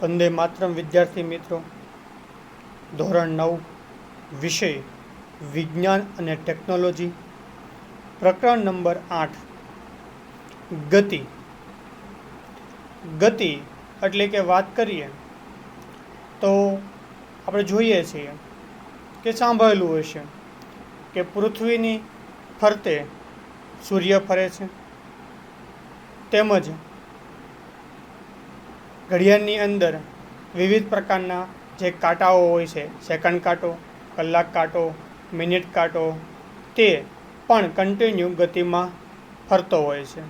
વંદે માતરમ વિદ્યાર્થી મિત્રો, ધોરણ 9 વિષય વિજ્ઞાન અને ટેકનોલોજી, પ્રકરણ નંબર 8 ગતિ. ગતિ એટલે કે વાત કરીએ તો આપણે જોઈએ છીએ કે સાંભળેલું હશે કે પૃથ્વીની ફરતે સૂર્ય ફરે છે, તેમજ ઘડિયાળની અંદર વિવિધ પ્રકારના જે કાંટાઓ હોય છે, સેકન્ડ કાંટો, કલાક કાંટો, મિનિટ કાંટો, તે પણ કન્ટિન્યુ ગતિમાં ફરતો હોય છે.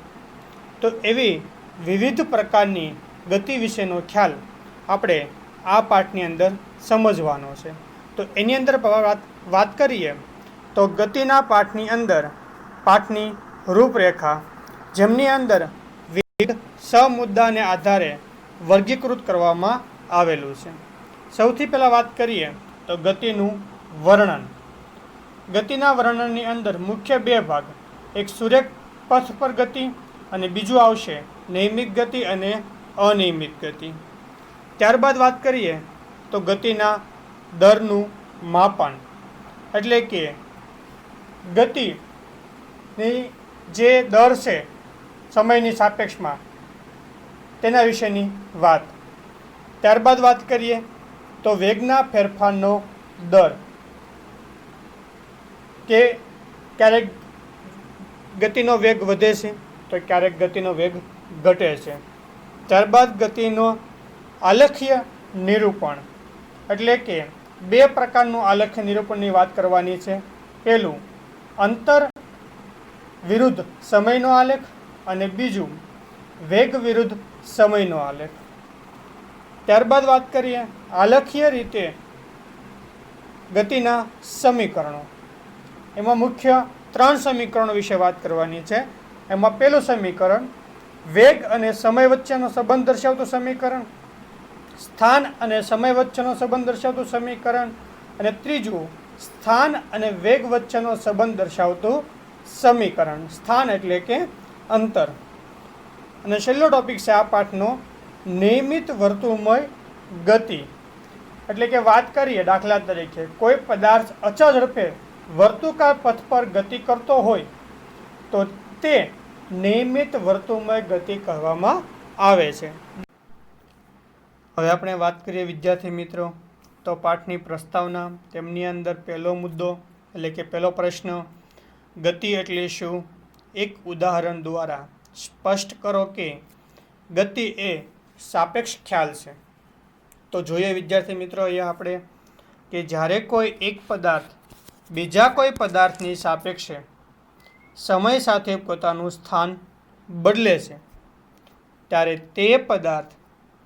તો એવી વિવિધ પ્રકારની ગતિ વિશેનો ખ્યાલ આપણે આ પાઠની અંદર સમજવાનો છે. તો એની અંદર વાત કરીએ તો ગતિના પાઠની અંદર પાઠની રૂપરેખા, જેમની અંદર વિવિધ સમુદ્દાને આધારે વર્ગીકૃત કરવામાં આવેલું છે. સૌથી પહેલાં વાત કરીએ તો ગતિનું વર્ણન. ગતિના વર્ણનની અંદર મુખ્ય બે ભાગ, એક સુરેખ પથ પર ગતિ અને બીજું આવશે નૈમિક ગતિ અને અનૈમિક ગતિ. ત્યારબાદ વાત કરીએ તો ગતિના દરનું માપન, એટલે કે ગતિની જે દર છે સમયની સાપેક્ષમાં, તેના વિશેની વાત. ત્યારબાદ વાત કરીએ તો વેગના ફેરફારનો દર, કે ક્યારેક ગતિનો વેગ વધે છે તો ક્યારેક ગતિનો વેગ ઘટે છે. ત્યારબાદ ગતિનો આલેખીય નિરૂપણ, એટલે કે બે પ્રકારનું આલેખ્ય નિરૂપણની વાત કરવાની છે. પહેલું અંતર વિરુદ્ધ સમયનો આલેખ અને બીજું વેગ વિરુદ્ધ સમયનો આલેખ. ત્યારબાદ વાત કરીએ આલેખીય રીતે ગતિના સમીકરણો. એમાં મુખ્ય 3 સમીકરણો વિશે વાત કરવાની છે. એમાં પહેલું સમીકરણ વેગ અને સમય વચ્ચેનો સંબંધ દર્શાવતું સમીકરણ, સ્થાન અને સમય વચ્ચેનો સંબંધ દર્શાવતું સમીકરણ, અને ત્રીજું સ્થાન અને વેગ વચ્ચેનો સંબંધ દર્શાવતું સમીકરણ. સ્થાન એટલે કે અંતર. અને છેલ્લો ટોપિક છે આ પાઠનો નિયમિત વર્તુળમય ગતિ, એટલે કે વાત કરીએ દાખલા તરીકે કોઈ પદાર્થ અચળ ઝડપે વર્તુળાકાર પથ પર ગતિ કરતો હોય તો તે નિયમિત વર્તુળમય ગતિ કહેવામાં આવે છે. હવે આપણે વાત કરીએ વિદ્યાર્થી મિત્રો તો પાઠની પ્રસ્તાવના, તેમની અંદર પહેલો મુદ્દો એટલે કે પહેલો પ્રશ્ન, ગતિ એટલે શું? એક ઉદાહરણ દ્વારા સ્પષ્ટ કરો કે ગતિ એ સાપેક્ષ ખ્યાલ છે. તો જોઈએ વિદ્યાર્થી મિત્રો અહીંયા આપણે કે જ્યારે કોઈ એક પદાર્થ બીજા કોઈ પદાર્થની સાપેક્ષે સમય સાથે પોતાનું સ્થાન બદલે છે, ત્યારે તે પદાર્થ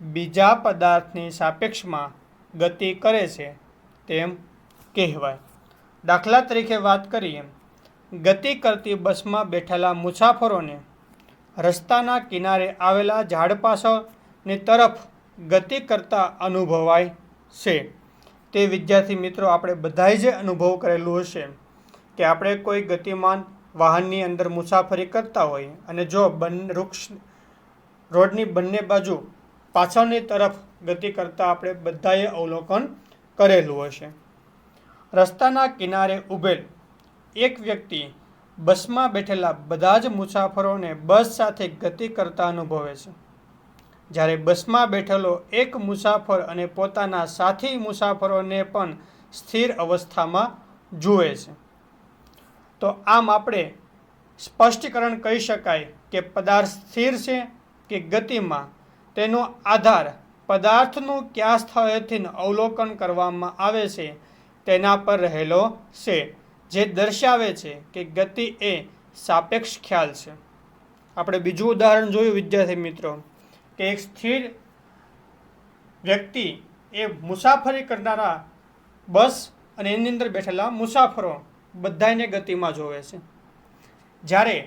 બીજા પદાર્થની સાપેક્ષમાં ગતિ કરે છે તેમ કહેવાય. દાખલા તરીકે વાત કરીએ, ગતિ કરતી બસમાં બેઠેલા મુસાફરોને રસ્તાના કિનારે આવેલા ઝાડ પાછળની તરફ ગતિ કરતા અનુભવાય છે. તે વિદ્યાર્થી મિત્રો આપણે બધાએ જે અનુભવ કરેલું હશે કે આપણે કોઈ ગતિમાન વાહનની અંદર મુસાફરી કરતા હોઈએ અને જો રોડની બંને બાજુ પાછળની તરફ ગતિ કરતા આપણે બધાએ અવલોકન કરેલું હશે. રસ્તાના કિનારે ઊભેલ એક વ્યક્તિ બસમાં બેઠેલા બધા જ મુસાફરોને બસ સાથે ગતિ કરતા અનુભવે છે. જ્યારે બસમાં બેઠેલો એક મુસાફર અને પોતાના સાથી મુસાફરોને પણ સ્થિર અવસ્થામાં જુએ છે. તો આમ આપણે સ્પષ્ટીકરણ કહી શકાય કે પદાર્થ સ્થિર છે કે ગતિમાં, તેનો આધાર પદાર્થનું કયા સ્થળેથી અવલોકન કરવામાં આવે છે તેના પર રહેલો છે, જે દર્શાવે છે કે ગતિ એ સાપેક્ષ ખ્યાલ છે. આપણે બીજું ઉદાહરણ જોયું વિદ્યાર્થી મિત્રો કે એક સ્થિર વ્યક્તિ એ મુસાફરી કરનારા બસ અને એની અંદર બેઠેલા મુસાફરો બધાને ગતિમાં જોવે છે. જ્યારે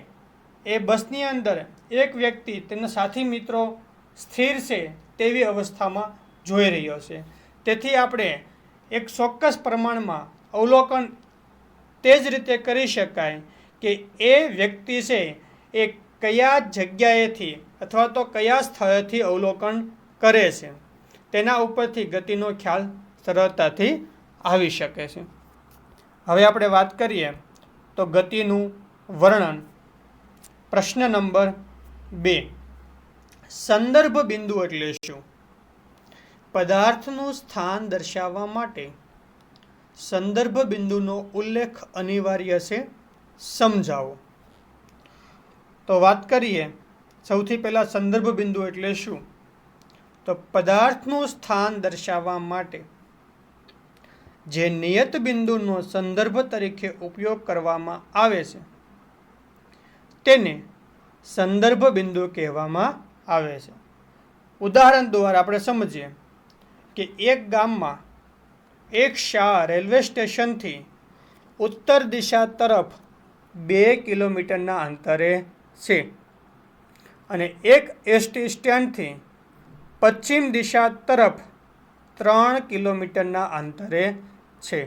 એ બસની અંદર એક વ્યક્તિ તેના સાથી મિત્રો સ્થિર છે તેવી અવસ્થામાં જોઈ રહ્યો છે. તેથી આપણે એક ચોક્કસ પ્રમાણમાં અવલોકન તે જ રીતે કરી શકાય કે એ વ્યક્તિ છે એ કયા જગ્યાએથી અથવા તો કયા સ્થળેથી અવલોકન કરે છે. તેના ઉપરથી ગતિનો ખ્યાલ સરળતાથી આવી શકે છે. હવે આપણે વાત કરીએ તો ગતિનું વર્ણન. પ્રશ્ન નંબર 2. સંદર્ભ બિંદુ એટલે શું? પદાર્થનું સ્થાન દર્શાવવા માટે સંદર્ભ બિંદુનો ઉલ્લેખ અનિવાર્ય છે. સમજાવો. તો વાત કરીએ સૌથી પહેલાં સંદર્ભ બિંદુ એટલે શું? તો પદાર્થનું સ્થાન દર્શાવવા માટે જે નિયત બિંદુનો સંદર્ભ તરીકે ઉપયોગ કરવામાં આવે છે તેને સંદર્ભ બિંદુ કહેવામાં આવે છે. ઉદાહરણ દ્વારા આપણે સમજીએ કે એક ગામમાં એક શાળા રેલવે સ્ટેશનથી ઉત્તર દિશા તરફ 2 કિલોમીટરના અંતરે છે અને એક એસટી સ્ટેન્ડથી પશ્ચિમ દિશા તરફ 3 કિલોમીટરના અંતરે છે.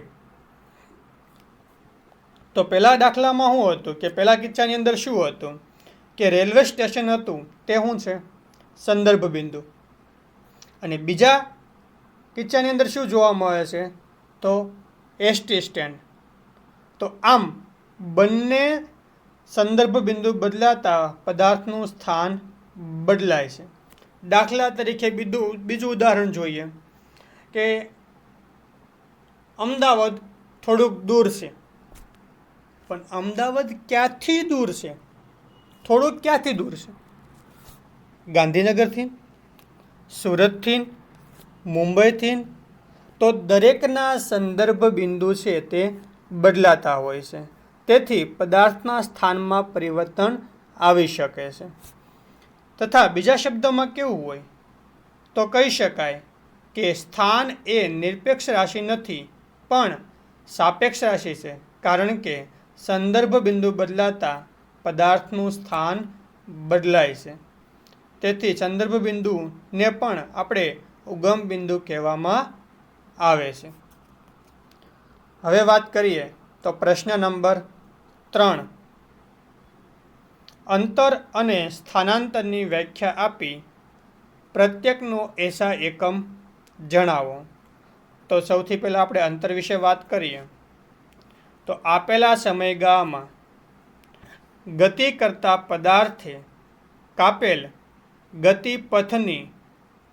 તો પહેલા દાખલામાં શું હતું કે પહેલા કિસ્સાની અંદર શું હતું કે રેલવે સ્ટેશન હતું તે શું છે? સંદર્ભ બિંદુ. અને બીજા કિસ્સાની અંદર શું જોવા મળે છે? તો એસટી સ્ટેન્ડ. તો આમ બંને સંદર્ભ બિંદુ બદલાતા પદાર્થનું સ્થાન બદલાય છે. દાખલા તરીકે બીજું ઉદાહરણ જોઈએ કે અમદાવાદ થોડુંક દૂર છે, પણ અમદાવાદ ક્યાંથી દૂર છે? થોડુંક ક્યાંથી દૂર છે? ગાંધીનગરથી, સુરતથી, મુંબઈથી. તો દરેકના સંદર્ભ બિંદુ છે તે બદલાતા હોય છે. તેથી પદાર્થના સ્થાનમાં પરિવર્તન આવી શકે છે. તથા બીજા શબ્દોમાં કેવું હોય તો કહી શકાય કે સ્થાન એ નિરપેક્ષ રાશિ નથી પણ સાપેક્ષ રાશિ છે, કારણ કે સંદર્ભ બિંદુ બદલાતા પદાર્થનું સ્થાન બદલાય છે. તેથી સંદર્ભ બિંદુને પણ આપણે ઉગમ બિંદુ કહેવામાં આવે છે. હવે વાત કરીએ તો પ્રશ્ન નંબર 3. અંતર અને સ્થાનાંતરની વ્યાખ્યા આપી પ્રત્યેકનો એસા એકમ જણાવો. તો સૌથી પહેલાં આપણે અંતર વિશે વાત કરીએ તો આપેલા સમયગાળામાં ગતિ કરતા પદાર્થે કાપેલ ગતિપથની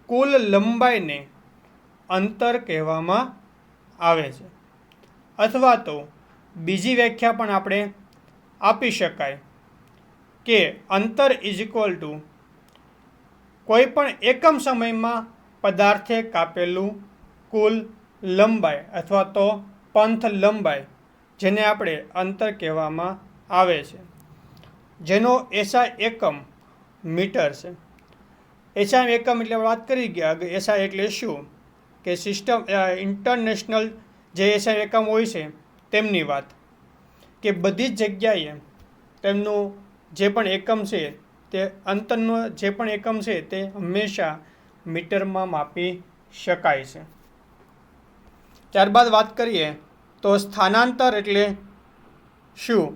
કુલ લંબાઈને અંતર કહેવામાં આવે છે. અથવા તો બીજી વ્યાખ્યા પણ આપણે આપી શકાય કે અંતર ઇઝ ઇક્વલ ટુ કોઈ પણ એકમ સમયમાં પદાર્થે કાપેલું કુલ લંબાઈ અથવા તો પંથ લંબાઈ, જેને આપણે અંતર કહેવામાં આવે છે, જેનો એસઆઈ એકમ મીટર છે. એસઆઈ એકમ એટલે વાત કરી ગયા. એસઆઈ એટલે શું કે સિસ્ટમ ઇન્ટરનેશનલ જે એસઆઈ એકમ હોય છે તેમની વાત, કે બધી જ જગ્યાએ તેમનું જે પણ એકમ છે તે અંતરનો જે પણ એકમ છે તે હંમેશા મીટરમાં માપી શકાય છે. ત્યારબાદ વાત કરીએ તો સ્થાનાંતર એટલે શું?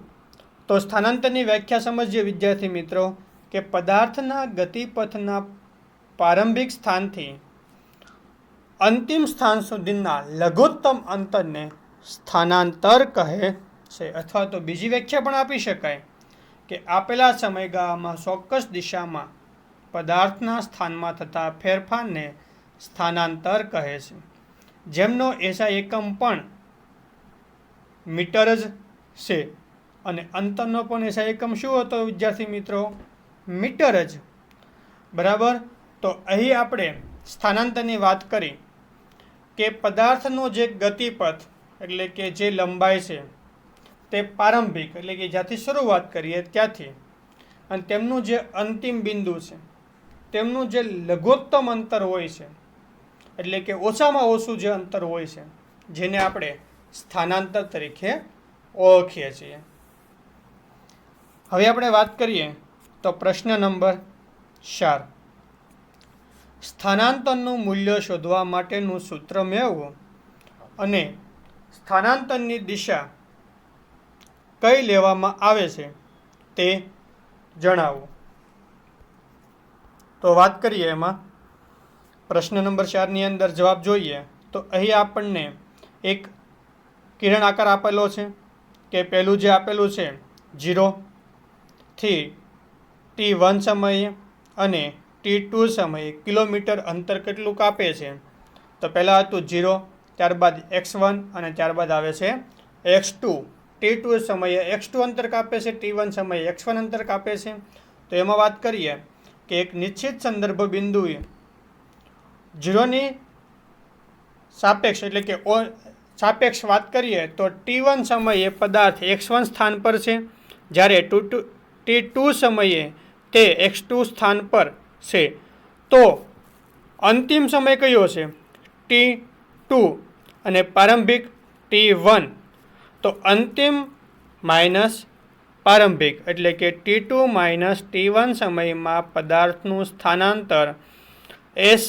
તો સ્થાનાંતરની વ્યાખ્યા સમજીએ વિદ્યાર્થી મિત્રો કે પદાર્થના ગતિપથના પ્રારંભિક સ્થાનથી અંતિમ સ્થાન સુધીના લઘુત્તમ અંતરને સ્થાનાંતર કહે છે. અથવા તો બીજી વ્યાખ્યા પણ આપી શકાય કે આપેલા સમયગાળામાં ચોક્કસ દિશામાં પદાર્થના સ્થાનમાં થતા ફેરફારને સ્થાનાંતર કહે છે, જેમનો એસઆઈ એકમ પણ મીટર જ છે અને અંતરનો પણ એસઆઈ એકમ શું હતો વિદ્યાર્થી મિત્રો? મીટર જ. બરાબર. તો અહીં આપણે સ્થાનાંતરની વાત કરી કે પદાર્થનો જે ગતિપથ એટલે કે જે લંબાઈ છે તે પ્રારંભિક એટલે કે જ્યાંથી શરૂઆત કરીએ ત્યાંથી અને તેમનું જે અંતિમ બિંદુ છે તેમનું જે લઘુત્તમ અંતર હોય છે એટલે કે ઓછામાં ઓછું જે અંતર હોય છે જેને આપણે સ્થાનાંતર તરીકે ઓળખીએ છીએ. હવે આપણે વાત કરીએ તો પ્રશ્ન નંબર 4. સ્થાનાંતરનું મૂલ્ય શોધવા માટેનું સૂત્ર મેળવો અને સ્થાનાંતરની દિશા કઈ લેવામાં આવે છે તે જણાવો. તો વાત કરીએ એમાં પ્રશ્ન નંબર 4ની અંદર જવાબ જોઈએ તો અહીં આપણને એક કિરણ આકાર આપેલો છે કે પહેલું જે આપેલું છે 0 થી t1 સમયે અને t2 સમયે કિલોમીટર અંતર કેટલું કાપે છે. તો પહેલાં હતું 0, ત્યારબાદ x1 અને ત્યારબાદ આવે છે x2. t2 સમયે x2 અંતર કાપે છે, t1 સમયે x1 અંતર કાપે છે. તો એમાં વાત કરીએ કે એક નિશ્ચિત સંદર્ભ બિંદુએ 0ની સાપેક્ષ એટલે કે સાપેક્ષ વાત કરીએ તો t1 સમયે પદાર્થ x1 સ્થાન પર છે, જ્યારે t2 સમયે તે x2 સ્થાન પર છે. તો અંતિમ સમય કયો છે? t2 અને પ્રારંભિક t1. તો અંતિમ માઇનસ પ્રારંભિક એટલે કે t2 માઇનસ t1 સમયમાં પદાર્થનું સ્થાનાંતર s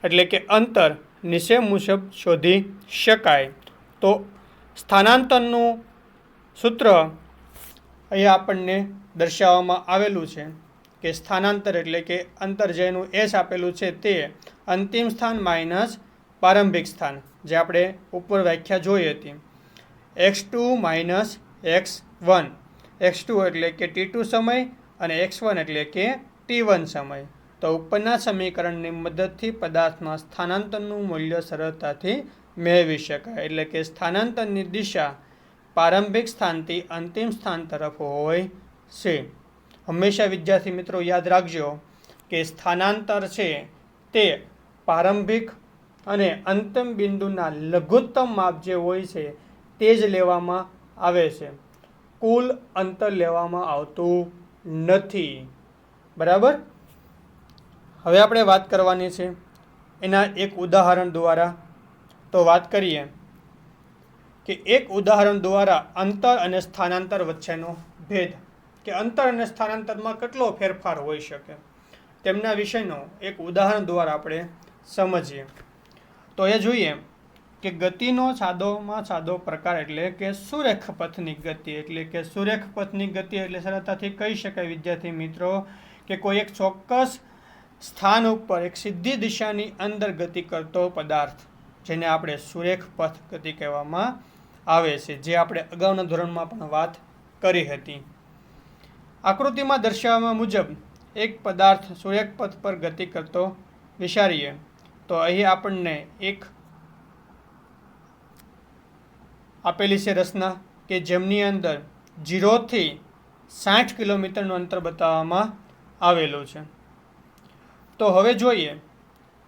એટલે કે અંતર નીચે મુજબ શોધી શકાય. તો સ્થાનાંતરનું સૂત્ર અહીંયા આપણને દર્શાવવામાં આવેલું છે કે સ્થાનાંતર એટલે કે અંતર જેનું s આપેલું છે તે અંતિમ સ્થાન માઇનસ પ્રારંભિક સ્થાન, જે આપણે ઉપર વ્યાખ્યા જોઈ હતી. x2 માઇનસ x1, x2 એટલે કે t2 સમય અને x1 એટલે કે t1 સમય. તો ઉપરના સમીકરણની મદદથી પદાર્થના સ્થાનાંતરનું મૂલ્ય સરળતાથી મેળવી શકાય. એટલે કે સ્થાનાંતરની દિશા પ્રારંભિક સ્થાનથી અંતિમ સ્થાન તરફ હોય છે. હંમેશા વિદ્યાર્થી મિત્રો યાદ રાખજો કે સ્થાનાંતર છે તે પ્રારંભિક અને અંતિમ બિંદુના લઘુત્તમ માપ જે હોય છે તે જ લેવામાં આવે છે. કુલ અંતર લેવામાં આવતું નથી. બરાબર. હવે આપણે વાત કરવાની છે એના એક ઉદાહરણ દ્વારા. તો વાત કરીએ કે એક ઉદાહરણ દ્વારા અંતર અને સ્થાનાંતર વચ્ચેનો ભેદ, કે અંતર અને સ્થાનાંતરમાં કેટલો ફેરફાર હોઈ શકે તેમના વિષયનો એક ઉદાહરણ દ્વારા આપણે સમજીએ. તો એ જોઈએ કે ગતિનો સાદોમાં સાદો પ્રકાર એટલે કે સુરેખ પથની ગતિ. એટલે કે સુરેખ પથની ગતિ એટલે સરળતાથી કહી શકાય વિદ્યાર્થી મિત્રો કે કોઈ એક ચોક્કસ સ્થાન ઉપર એક સીધી દિશાની અંદર ગતિ કરતો પદાર્થ, જેને આપણે સુરેખ પથ ગતિ કહેવામાં આવે છે, જે આપણે અગાઉના ધોરણમાં પણ વાત કરી હતી. આકૃતિમાં દર્શાવવા મુજબ એક પદાર્થ સુરેખ પથ પર ગતિ કરતો વિચારીએ તો અહીં આપણને એક આપેલી છે રચના કે જેમની અંદર 0 થી 60 કિલોમીટરનું અંતર બતાવવામાં આવેલું છે. તો હવે જોઈએ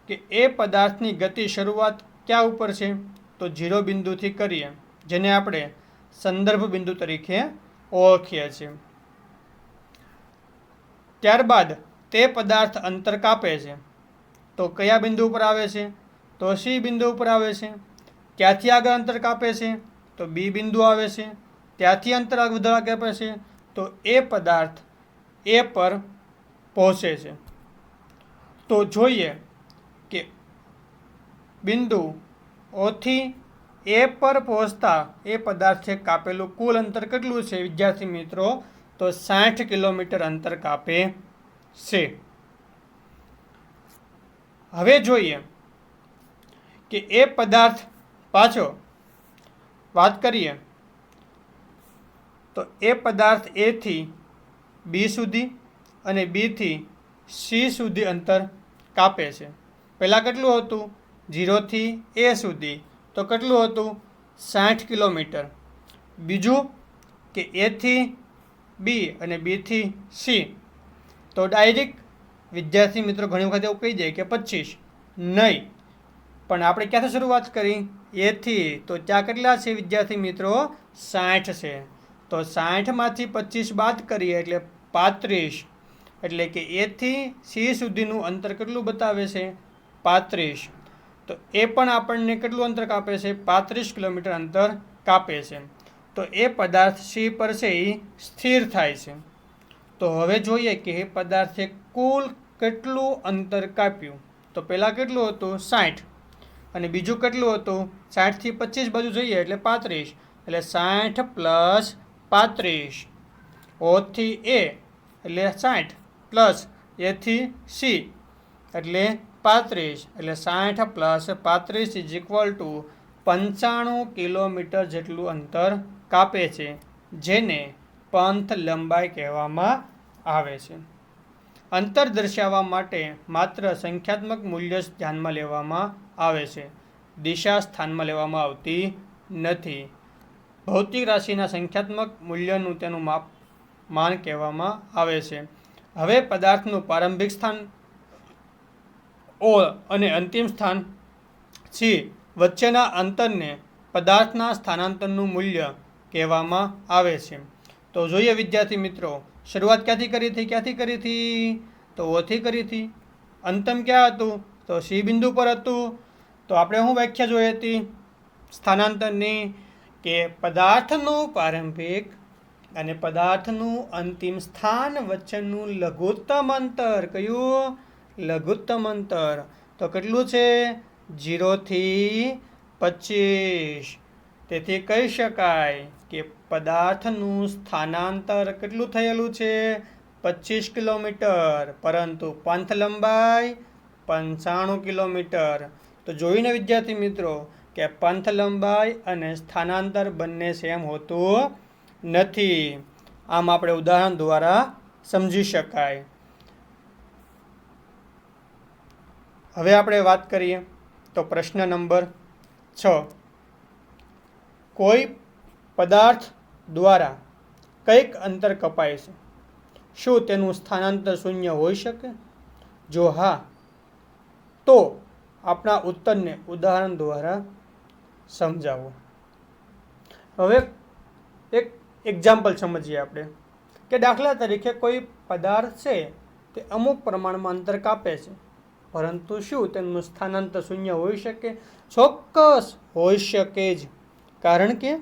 કે એ પદાર્થની ગતિ શરૂઆત ક્યાં ઉપર છે? તો 0 બિંદુથી કરીએ, જેને આપણે સંદર્ભ બિંદુ તરીકે ઓળખીએ છીએ. ત્યારબાદ તે પદાર્થ અંતર કાપે છે. તો કયા બિંદુ ઉપર આવે છે? તો સી બિંદુ ઉપર આવે છે. ક્યાંથી આગળ અંતર કાપે છે? તો બી બિંદુ આવે છે. ત્યાંથી અંતર વધારા કાપે છે તો એ પદાર્થ એ પર પહોંચે છે. તો જોઈએ કે બિંદુ ઓથી એ પર પહોંચતા એ પદાર્થે કાપેલું કુલ અંતર કેટલું છે વિદ્યાર્થી મિત્રો? તો 60 કિલોમીટર અંતર કાપે છે. હવે જોઈએ કે એ પદાર્થ પાછો વાત કરીએ તો એ પદાર્થ એ થી બી સુધી અને બી થી સી સુધી અંતર કાપે છે. પહેલાં કેટલું હતું? 0 થી એ સુધી. તો કેટલું હતું? 60 કિલોમીટર. બીજું કે એ થી બી અને બી થી સી. તો ડાયરેક્ટ વિદ્યાર્થી મિત્રો ઘણી વખત એવું કહી દે કે 25. નહીં, પણ આપણે ક્યાંથી શરૂઆત કરી? એથી. તો ત્યાં કેટલા છે વિદ્યાર્થી મિત્રો? 60 છે. તો 60માંથી 25 બાદ કરીએ એટલે 35. એટલે કે એથી સી સુધીનું અંતર કેટલું બતાવે છે? 35. તો એ પણ આપણને કેટલું અંતર કાપે છે? 35 કિલોમીટર અંતર કાપે છે. તો એ પદાર્થ સી પર છે એ સ્થિર થાય છે. તો હવે જોઈએ કે એ પદાર્થે કુલ કેટલું અંતર કાપ્યું. તો પહેલાં કેટલું હતું? 60. અને બીજું કેટલું હતું? 60 થી 25 બાજુ જઈએ એટલે 35. એટલે 60 પ્લસ 35. ઓથી એ એટલે 60 પ્લસ એથી સી એટલે 35 એટલે 60 plus 35 is equal two 95 kilometre જેટલું અંતર કાપે છે, જેને પંથ લંબાઈ કહેવામાં આવે છે. અંતર દર્શાવવા માટે માત્ર સંખ્યાત્મક મૂલ્ય જ ધ્યાનમાં લેવામાં આવે છે, દિશા સ્થાનમાં લેવામાં આવતી નથી. ભૌતિક રાશિના સંખ્યાત્મક મૂલ્યનું તેનું માન કહેવામાં આવે છે. હવે પદાર્થનું પ્રારંભિક સ્થાન ઓ અને અંતિમ સ્થાન સી વચ્ચેના અંતરને પદાર્થના સ્થાનાંતરનું મૂલ્ય કહેવામાં આવે છે. તો જોઈએ વિદ્યાર્થી મિત્રો, શરૂઆત ક્યાંથી કરી હતી? તો ઓથી કરી હતી. અંતમ ક્યાં હતું? તો સી બિંદુ પર હતું. તો આપણે શું વ્યાખ્યા જોઈ હતી સ્થાનાંતરની? કે પદાર્થનું પ્રારંભિક અને પદાર્થનું અંતિમ સ્થાન વચ્ચેનું લઘુત્તમ અંતર. કયું? લઘુત્તમ અંતર. તો કેટલું છે? 0 થી 25. તેથી કહી શકાય કે પદાર્થનું સ્થાનાંતર કેટલું થયેલું છે? 25 કિલોમીટર, પરંતુ પંથ લંબાઈ 95 કિલોમીટર. તો જોઈને વિદ્યાર્થી મિત્રો કે પંથ લંબાઈ અને સ્થાનાંતર બંને સેમ હોતું નથી. આમ આપણે ઉદાહરણ દ્વારા સમજી શકાય. હવે આપણે વાત કરીએ તો પ્રશ્ન નંબર 6. કોઈ પદાર્થ દ્વારા કંઈક અંતર કપાય છે, શું તેનું સ્થાનાંતર શૂન્ય હોઈ શકે? જો હા, તો આપણા ઉત્તરને ઉદાહરણ દ્વારા સમજાવો. હવે એક એક્ઝામ્પલ સમજીએ આપણે કે દાખલા તરીકે કોઈ પદાર્થ છે તે અમુક પ્રમાણમાં અંતર કાપે છે, પરંતુ શું તેનું સ્થાનાંતર શૂન્ય હોઈ શકે? ચોક્કસ હોઈ શકે જ. કારણ કે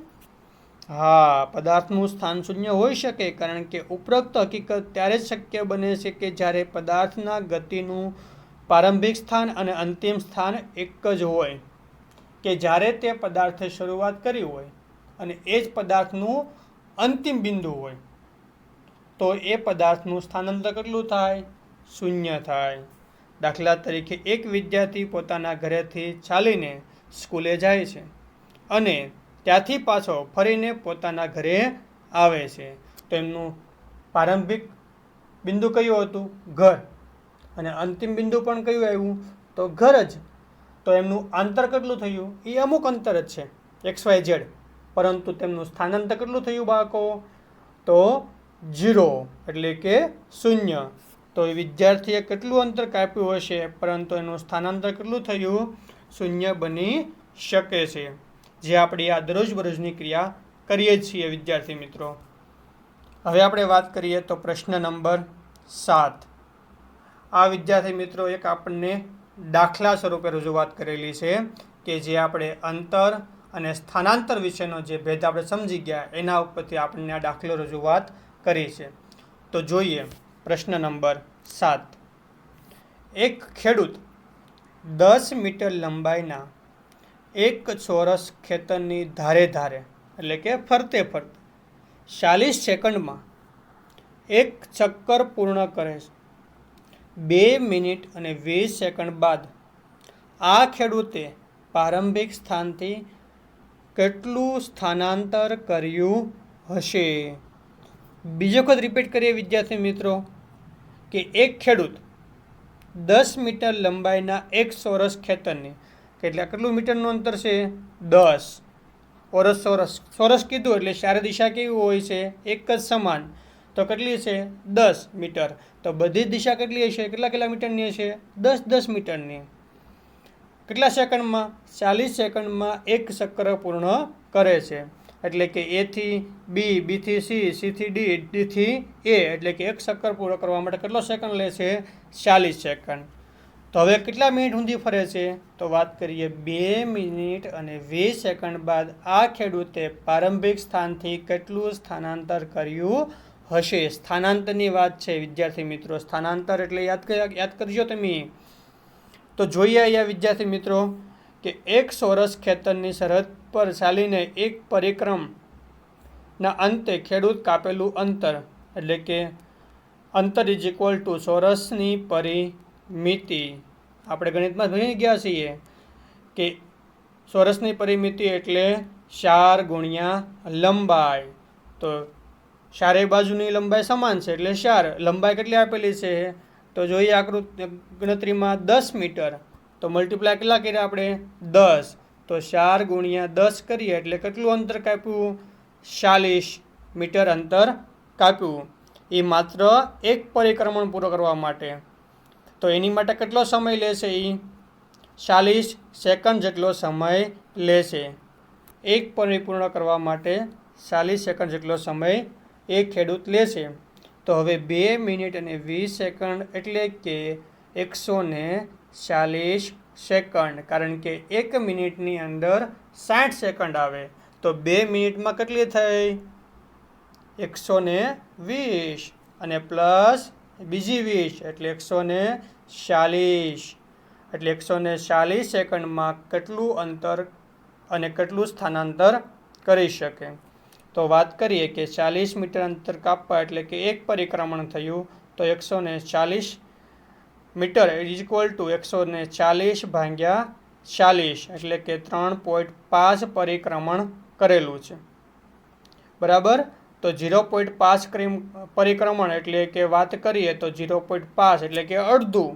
પદાર્થનું સ્થાન શૂન્ય હોઈ શકે, કારણ કે ઉપરોક્ત હકીકત ત્યારે જ શક્ય બને છે કે જ્યારે પદાર્થના ગતિનું પ્રારંભિક સ્થાન અને અંતિમ સ્થાન એક જ હોય, કે જ્યારે તે પદાર્થે શરૂઆત કરી હોય અને એ જ પદાર્થનું અંતિમ બિંદુ હોય, તો એ પદાર્થનું સ્થાનાંતર કેટલું થાય? શૂન્ય થાય. દાખલા તરીકે એક વિદ્યાર્થી પોતાના ઘરેથી ચાલીને સ્કૂલે જાય છે અને ત્યાંથી પાછો ફરીને પોતાના ઘરે આવે છે. તો એમનું પ્રારંભિક બિંદુ કયું હતું? ઘર. અને અંતિમ બિંદુ પણ કયું આવ્યું? તો ઘર જ. તો એમનું અંતર કેટલું થયું? એ અમુક અંતર જ છે, XYZ, પરંતુ તેમનું સ્થાનાંતર કેટલું થયું બાળકો? તો 0, એટલે કે શૂન્ય. તો એ વિદ્યાર્થીએ કેટલું અંતર કાપ્યું હશે, પરંતુ એનું સ્થાનાંતર કેટલું થયું? શૂન્ય બની શકે છે. જે આપણે આ દરરોજબરોજની ક્રિયા કરીએ છીએ વિદ્યાર્થી મિત્રો. હવે આપણે વાત કરીએ તો પ્રશ્ન નંબર 7. આ વિદ્યાર્થી મિત્રો એક આપણને દાખલા સ્વરૂપે રજૂઆત કરેલી છે કે જે આપણે અંતર અને સ્થાનાંતર વિશેનો જે ભેદ આપણે સમજી ગયા એના ઉપરથી આપણને આ દાખલો રજૂઆત કરી છે. તો જોઈએ પ્રશ્ન નંબર 7. એક ખેડૂત 10 મીટર લંબાઈના એક ચોરસ ખેતરની ધારે એટલે કે ફરતે 40 સેકન્ડમાં એક ચક્કર પૂર્ણ કરે છે. 2 મિનિટ અને 20 સેકન્ડ બાદ આ ખેડૂતે પ્રારંભિક સ્થાનથી કેટલું સ્થાનાંતર કર્યું હશે? બીજો વખત રિપીટ કરીએ વિદ્યાર્થી મિત્રો કે એક ખેડૂત 10 મીટર લંબાઈના એક ચોરસ ખેતરની, કેટલું મીટરનું અંતર છે? 10. ચોરસ કીધું એટલે ચારે દિશા કેવી હોય છે? એક જ સમાન. તો કેટલી છે? 10 મીટર. તો બધી દિશા કેટલી હશે? કેટલા મીટરની હશે? 10 મીટરની. કેટલા સેકન્ડમાં? 40 સેકન્ડમાં એક ચક્કર પૂર્ણ કરે છે. એટલે કે A થી B, B થી C, C થી D, D થી A, એટલે કે એક ચક્કર પૂરો કરવા માટે કેટલો સેકન્ડ લે છે? 40 સેકન્ડ. તો હવે કેટલા મિનિટ સુધી ફરે છે? તો વાત કરીએ 2 મિનિટ અને 20 સેકન્ડ બાદ આ ખેડૂતે પ્રારંભિક સ્થાનથી કેટલું સ્થાનાંતર કર્યું હશે? સ્થાનાંતરની વાત છે વિદ્યાર્થી મિત્રો. સ્થાનાંતર એટલે યાદ કરજો તમે. તો જોઈએ અહીંયા વિદ્યાર્થી મિત્રો કે એક ચોરસ ખેતરની સરહદ પર ચાલીને એક પરિક્રમના અંતે ખેડૂત કાપેલું અંતર, એટલે કે અંતર ઇઝ ઇક્વલ ટુ ચોરસની પરિમિતિ આપણે ગણિતમાં ભણી ગયા છીએ કે ચોરસની પરિમિતિ એટલે 4 ગુણ્યા લંબાઈ. તો ચારેય બાજુની લંબાઈ સમાન છે એટલે 4. લંબાઈ કેટલી આપેલી છે તો જોઈએ આકૃતિ ગણતરીમાં 10 મીટર. તો મલ્ટીપ્લાય કેટલા કર્યા આપણે 10. તો 4 ગુણ્યા 10 કરીએ એટલે કેટલું અંતર કાપ્યું 40 મીટર અંતર કાપ્યું. એ માત્ર એક પરિક્રમણ પૂરો કરવા માટે. તો એની માટે કેટલો સમય લેશે? એ 40 સેકન્ડ જેટલો સમય લેશે. એક પરિપૂર્ણ કરવા માટે 40 સેકન્ડ જેટલો સમય એ ખેડૂત લેશે. તો હવે 2 મિનિટ અને 20 સેકન્ડ એટલે કે 140 સેકન્ડ. કારણ કે 1 મિનિટની અંદર 60 સેકન્ડ આવે. તો 2 મિનિટમાં કેટલી થઈ 120 અને પ્લસ બીજી 20 એટલે 140. એટલે 140 સેકન્ડમાં કેટલું અંતર અને કેટલું સ્થાનાંતર કરી શકે. તો વાત કરીએ કે 40 મીટર અંતર કાપવા એટલે કે એક પરિક્રમણ થયું. તો 140 મીટર ઇઝ ઇક્વલ ટુ 140 ભાગ્યા 40 એટલે કે 3.5 પરિક્રમણ કરેલું છે. બરાબર. તો 0.5 પરિક્રમણ એટલે કે વાત કરીએ તો 0.5 એટલે કે અડધું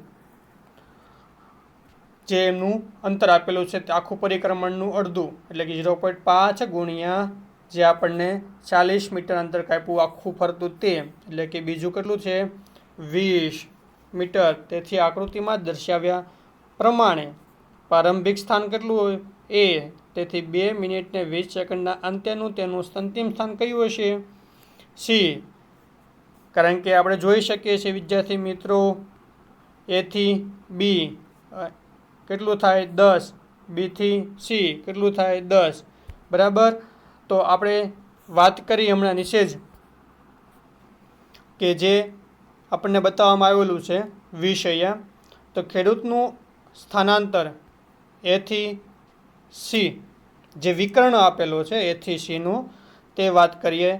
જે એમનું અંતર આપેલું છે તે આખું પરિક્રમણનું અડધું એટલે કે 0.5 ગુણ્યા જે આપણને 40 મીટર અંતર કાપ્યું આખું ફરતું તે એટલે કે બીજું કેટલું છે 20 મીટર. તેથી આકૃતિમાં દર્શાવ્યા પ્રમાણે પ્રારંભિક સ્થાન કેટલું હોય એ. તેથી 2 મિનિટ ને 20 સેકન્ડના અંતેનું તેનું અંતિમ સ્થાન કયું હશે? સી. કારણ કે આપણે જોઈ શકીએ છીએ વિદ્યાર્થી મિત્રો એ થી બી કેટલું થાય 10, બી થી સી કેટલું થાય 10. બરાબર. તો આપણે વાત કરી હમણાં નીચે જ કે જે આપણને બતાવવામાં આવેલું છે 20 અહીંયા. તો ખેડૂતનું સ્થાનાંતર એથી સી જે વિકર્ણ આપેલો છે એથી સીનું તે વાત કરીએ.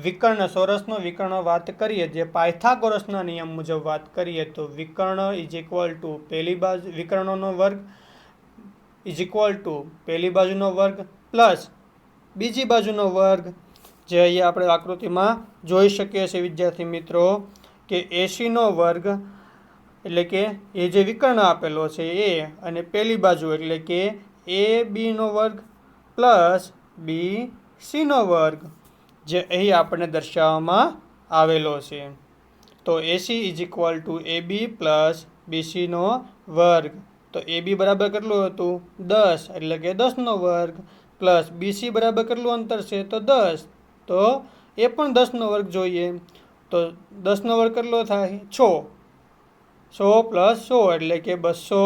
વિકર્ણ ચોરસનો વિકર્ણ વાત કરીએ જે પાયથાગોરસના નિયમ મુજબ વાત કરીએ તો વિકર્ણ ઇઝ ઇક્વલ ટુ પહેલી બાજુ વિકર્ણનો વર્ગ ઇઝ ઇક્વલ ટુ પહેલી બાજુનો વર્ગ પ્લસ બીજી બાજુનો વર્ગ. જે અહીંયા આપણે આકૃતિમાં જોઈ શકીએ છીએ વિદ્યાર્થી મિત્રો કે 80નો વર્ગ એટલે કે એ જે વિકર્ણ આપેલો છે એ અને પહેલી બાજુ એટલે કે એ બીનો વર્ગ પ્લસ બી સીનો વર્ગ જે અહીં આપણને દર્શાવવામાં આવેલો છે. તો AC is equal to A B plus બીસીનો વર્ગ. તો એ બી બરાબર કેટલું હતું 10 એટલે કે 10નો વર્ગ પ્લસ બીસી બરાબર કેટલું અંતર છે તો 10. તો એ પણ 10નો વર્ગ જોઈએ. તો 10નો વર્ગ કેટલો થાય 6. 100 પ્લસ 100 એટલે કે 200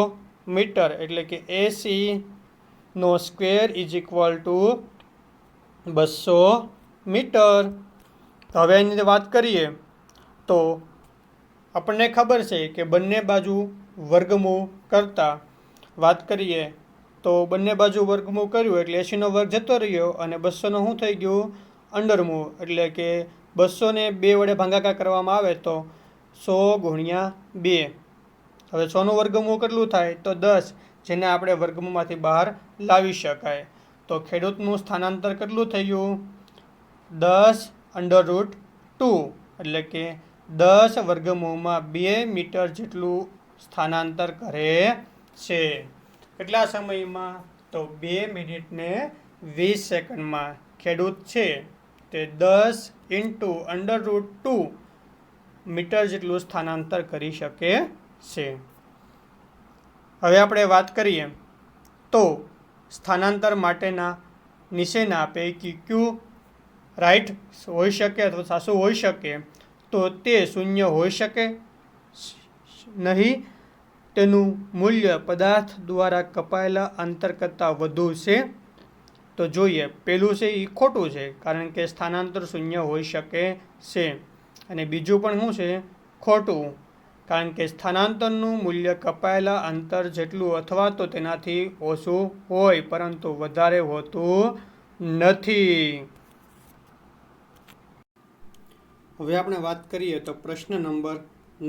મીટર એટલે કે એસી નો square is equal to 200 metre. હવે એની વાત કરીએ તો આપણને ખબર છે કે બંને બાજુ વર્ગમૂળ કરતાં વાત કરીએ તો બંને બાજુ વર્ગમૂળ કર્યું એટલે 80નો વર્ગ જતો રહ્યો અને 200નો શું થઈ ગયું અંડરમૂળ એટલે કે 200ને 2 વડે ભાગાકાર કરવામાં આવે તો 100 ગુણ્યા 2. હવે 100નું વર્ગમૂળ કેટલું થાય તો 10 જેને આપણે વર્ગમૂળમાંથી બહાર લાવી શકાય. તો ખેડૂતનું સ્થાનાંતર કેટલું થયું 10√2 એટલે કે 10 વર્ગમૂળમાં 2 મીટર જેટલું સ્થાનાંતર કરે છે. કેટલા સમયમાં તો 2 મિનિટ ને 20 સેકન્ડમાં ખેડૂત છે તે 10 × √2 મીટર જેટલું સ્થાનાંતર કરી શકે છે. હવે આપણે વાત કરીએ તો સ્થાનાંતર માટેના નીચેના પૈકી ક્યુ રાઈટ હોઈ શકે અથવા સાચું હોઈ શકે તો તે શૂન્ય હોઈ શકે નહીં. તેનું મૂલ્ય પદાર્થ દ્વારા કપાયેલા અંતર કરતાં વધુ છે. તો જોઈએ પહેલું છે એ ખોટું છે કારણ કે સ્થાનાંતર શૂન્ય હોઈ શકે છે. અને બીજું પણ શું છે ખોટું કારણ કે સ્થાનાંતરનું મૂલ્ય કપાયેલા અંતર જેટલું અથવા તો તેનાથી ઓછું હોય પરંતુ વધારે હોતું નથી. હવે આપણે વાત કરીએ તો પ્રશ્ન નંબર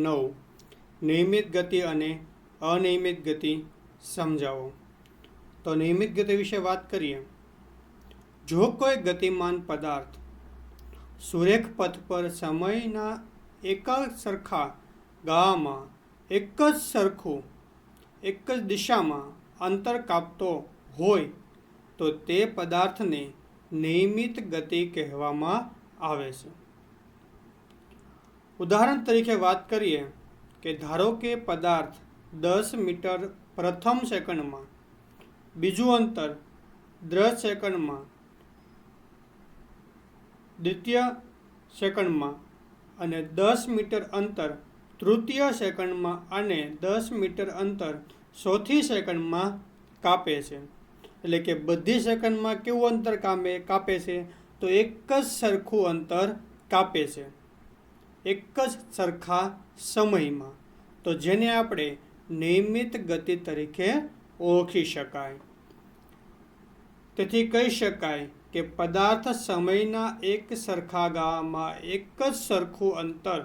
9 નિયમિત ગતિ અને અનિયમિત ગતિ સમજાવો. તો નિયમિત ગતિ વિશે વાત કરીએ. જો કોઈ ગતિમાન પદાર્થ સુરેખ પથ પર સમયના એક સરખા ગાળામાં એક જ દિશામાં અંતર કાપતો હોય તો તે પદાર્થને નિયમિત ગતિ કહેવામાં આવે છે. ઉદાહરણ તરીકે વાત કરીએ કે ધારો કે પદાર્થ 10 મીટર પ્રથમ સેકન્ડમાં, બીજું અંતર 10 સેકન્ડમાં, દ્વિતીય સેકન્ડમાં અને 10 મીટર અંતર તૃતીય સેકન્ડમાં અને 10 મીટર અંતર ચોથી સેકન્ડમાં કાપે છે. એટલે કે બધી સેકન્ડમાં કેવું અંતર કાપે છે? તો એક જ સરખું અંતર કાપે છે, એક જ સરખા સમયમાં. તો જેને આપણે નિયમિત ગતિ તરીકે ઓળખી શકાય. તેથી કહી શકાય કે પદાર્થ સમયના એક સરખા ગાળામાં એક જ સરખું અંતર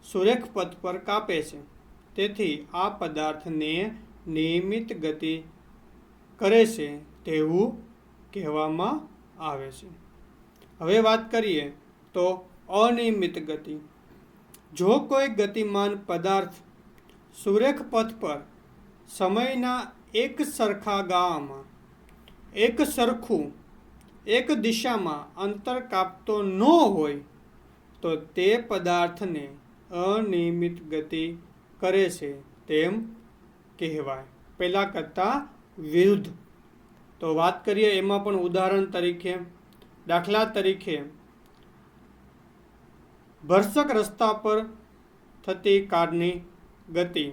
સુરેખ પથ પર કાપે છે. તેથી આ પદાર્થને નિયમિત ગતિ કરે છે તેવું કહેવામાં આવે છે. હવે વાત કરીએ તો અનિયમિત ગતિ. જો કોઈ ગતિમાન પદાર્થ સુરેખ પથ પર સમયના એક સરખા ગાળામાં એક સરખું એક દિશામાં અંતર કાપતો ન હોય તો તે પદાર્થને અનિયમિત ગતિ કરે છે તેમ કહેવાય. પહેલાં કરતાં વિરુદ્ધ. તો વાત કરીએ એમાં પણ ઉદાહરણ તરીકે, દાખલા તરીકે ભરસક રસ્તા પર થતી કારની ગતિ.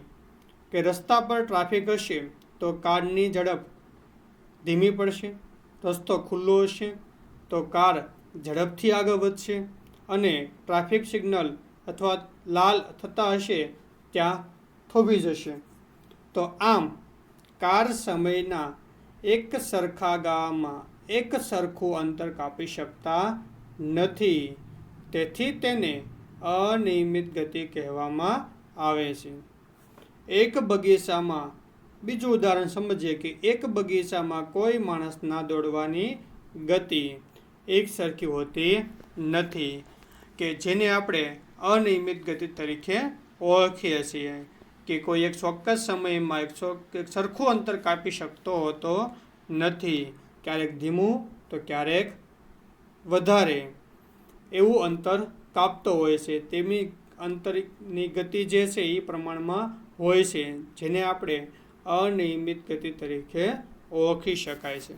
કે રસ્તા પર ટ્રાફિક હશે તો કારની ઝડપ ધીમી પડશે, રસ્તો ખુલ્લો હશે તો કાર ઝડપથી આગળ વધશે અને ટ્રાફિક સિગ્નલ અથવા લાલ થતા હશે ત્યાં થોભી જશે. તો આમ કાર સમયના એક સરખા ગાળામાં એક સરખું અંતર કાપી શકતા નથી. તેથી તેને અનિયમિત ગતિ કહેવામાં આવે છે. એક બગીચામાં, બીજું ઉદાહરણ સમજીએ કે એક બગીચામાં કોઈ માણસના દોડવાની ગતિ એક સરખી હોતી નથી, કે જેને આપણે અનિયમિત ગતિ તરીકે ઓળખીએ છીએ. કે કોઈ એક ચોક્કસ સમયમાં એક સરખું અંતર કાપી શકતો હોતો નથી. ક્યારેક ધીમું તો ક્યારેક વધારે એવું અંતર કાપતો હોય છે. તેમની અંતરની ગતિ જે છે એ પ્રમાણમાં હોય છે, જેને આપણે અનિયમિત ગતિ તરીકે ઓળખી શકાય છે.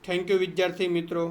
થેન્ક યુ વિદ્યાર્થી મિત્રો.